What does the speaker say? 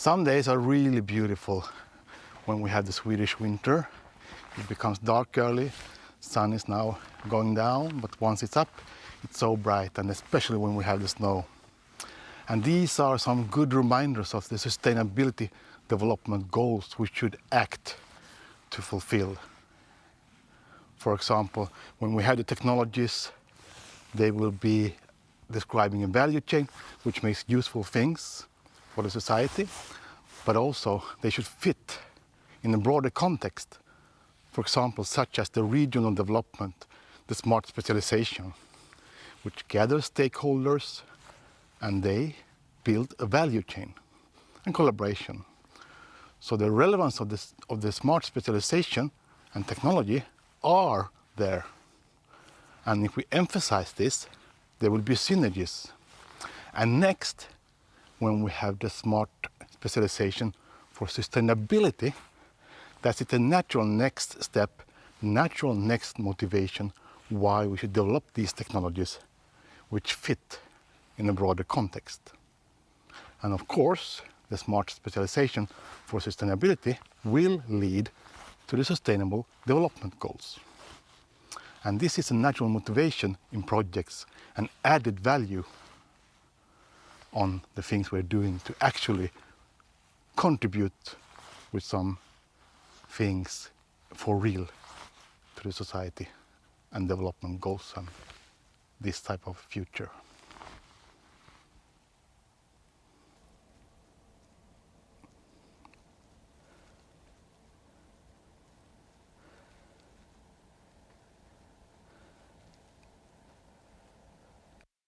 Some days are really beautiful when we have the Swedish winter. It becomes dark early, sun is now going down, but once it's up, it's so bright, and especially when we have the snow. And these are some good reminders of the sustainability development goals we should act to fulfill. For example, when we have the technologies, they will be describing a value chain which makes useful things for the society, but also they should fit in a broader context. For example, such as the regional development, the smart specialization, which gathers stakeholders and they build a value chain and collaboration. So the relevance of the smart specialization and technology are there. And if we emphasize this, there will be synergies. And next, when we have the smart specialization for sustainability, that's a natural next step, natural next motivation why we should develop these technologies which fit in a broader context. And of course, the smart specialization for sustainability will lead to the Sustainable Development Goals. And this is a natural motivation in projects and added value on the things we're doing to actually contribute with some things for real to the society and development goals and this type of future.